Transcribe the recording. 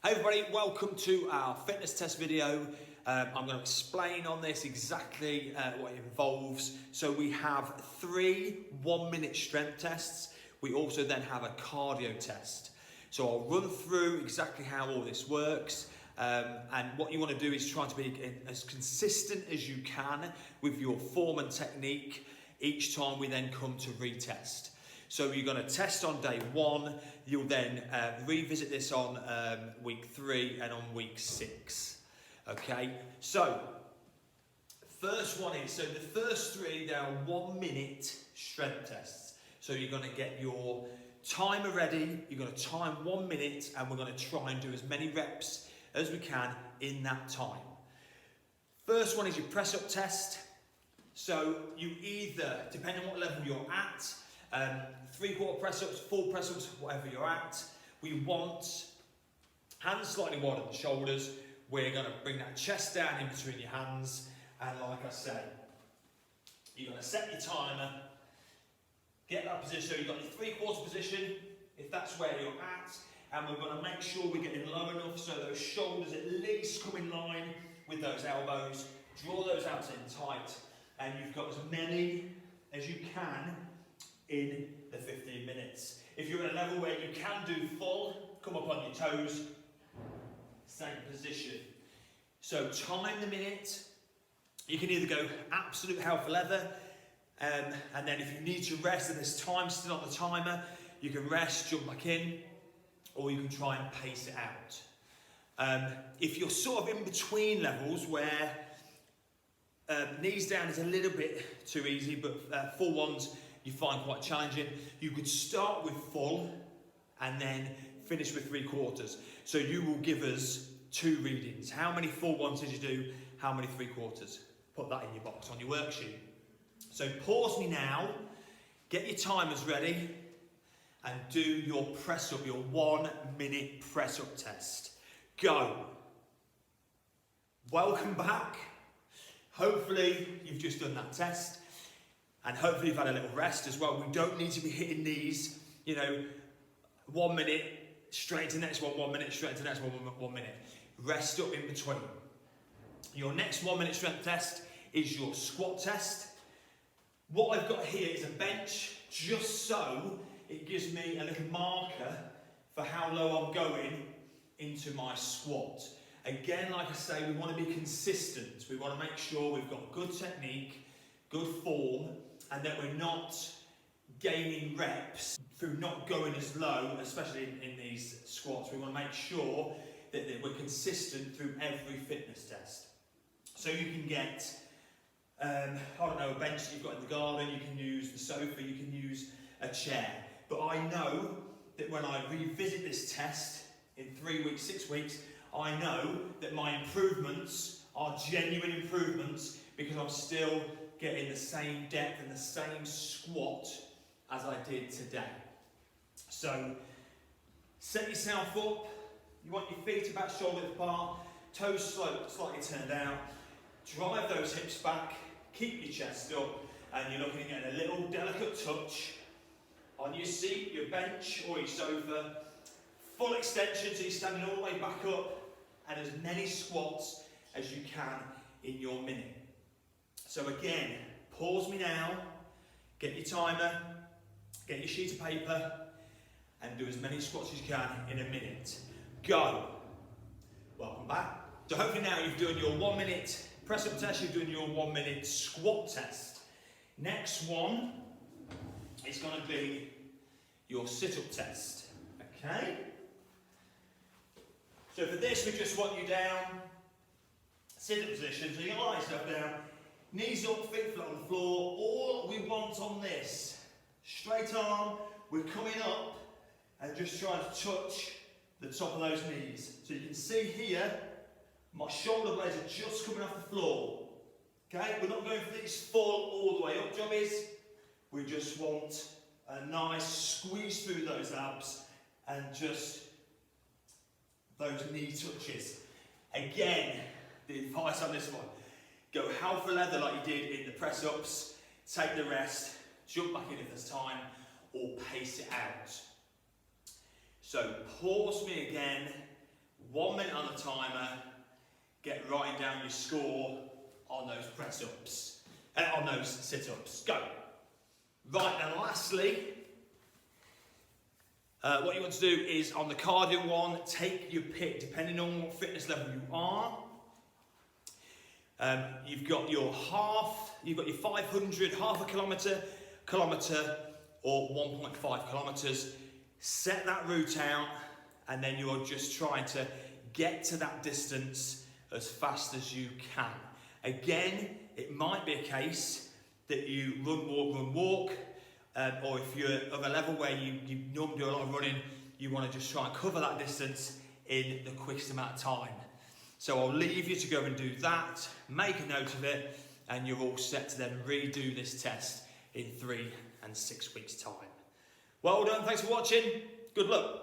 Hey everybody, welcome to our fitness test video. I'm going to explain on this exactly what it involves. So we have 3 1-minute strength tests. We also then have a cardio test. So I'll run through exactly how all this works. And what you want to do is try to be as consistent as you can with your form and technique each time we then come to retest. So you're going to test on day 1, you'll then revisit this on week 3 and on week 6. Okay, so first one is, so the first 3, they are 1-minute strength tests. So you're going to get your timer ready, you're going to time 1 minute, and we're going to try and do as many reps as we can in that time. First one is your press up test. So you either, depending on what level you're at, 3/4 press ups, full press ups, whatever you're at. We want hands slightly wider than shoulders. We're going to bring that chest down in between your hands, and like I say, you're going to set your timer, get that position. So you've got your 3/4 position, if that's where you're at, and we're going to make sure we're getting low enough so those shoulders at least come in line with those elbows. Draw those abs in tight, and you've got as many as you can in the 15 minutes. If you're at a level where you can do full, come up on your toes, same position. So time the minute. You can either go absolute hell for leather, and then if you need to rest and there's time still on the timer, you can rest, jump back in, or you can try and pace it out. If you're sort of in between levels where knees down is a little bit too easy, but full ones you find quite challenging, you could start with full and then finish with 3/4. So you will give us 2 readings. How many full ones did you do? How many 3/4? Put that in your box on your worksheet. So pause me now, get your timers ready, and do your press up, your 1-minute press up test. Go. Welcome back. Hopefully you've just done that test. And hopefully you've had a little rest as well. We don't need to be hitting these, 1 minute, straight to the next one, 1 minute, straight to the next one, 1 minute. Rest up in between. Your next 1-minute strength test is your squat test. What I've got here is a bench, just so it gives me a little marker for how low I'm going into my squat. Again, like I say, we want to be consistent. We want to make sure we've got good technique, good form, and that we're not gaining reps through not going as low, especially in these squats. We want to make sure that we're consistent through every fitness test. So you can get, a bench that you've got in the garden, you can use the sofa, you can use a chair. But I know that when I revisit this test in 3 weeks, 6 weeks, I know that my improvements are genuine improvements because I'm still getting the same depth and the same squat as I did today. So set yourself up. You want your feet about shoulder width apart, toes slightly turned out. Drive those hips back, keep your chest up, and you're looking at a little delicate touch on your seat, your bench or your sofa. Full extension, so you're standing all the way back up, and as many squats as you can in your minute. So again, pause me now, get your timer, get your sheet of paper, and do as many squats as you can in a minute. Go. Welcome back. So hopefully now you've done your 1-minute press up test, you've done your 1-minute squat test. Next one is going to be your sit up test. Okay? So for this, we just want you down, sit up position, so you can lie yourself down. Knees up, feet flat on the floor. All we want on this, straight arm, we're coming up and just trying to touch the top of those knees. So you can see here, my shoulder blades are just coming off the floor. Okay, we're not going for these full all the way up jobbies. We just want a nice squeeze through those abs and just those knee touches. Again, the advice on this one, go hell for leather like you did in the press ups, take the rest, jump back in if there's time, or pace it out. So pause me again, 1 minute on the timer, get writing down your score on those press-ups, on those sit-ups. Go. Right, and lastly, what you want to do is on the cardio one, take your pick, depending on what fitness level you are. You've got your 500, half a kilometre, or 1.5 kilometres. Set that route out, and then you're just trying to get to that distance as fast as you can. Again, it might be a case that you run, walk, or if you're of a level where you normally do a lot of running, you want to just try and cover that distance in the quickest amount of time. So I'll leave you to go and do that, make a note of it, and you're all set to then redo this test in 3 and 6 weeks' time. Well done, thanks for watching, good luck.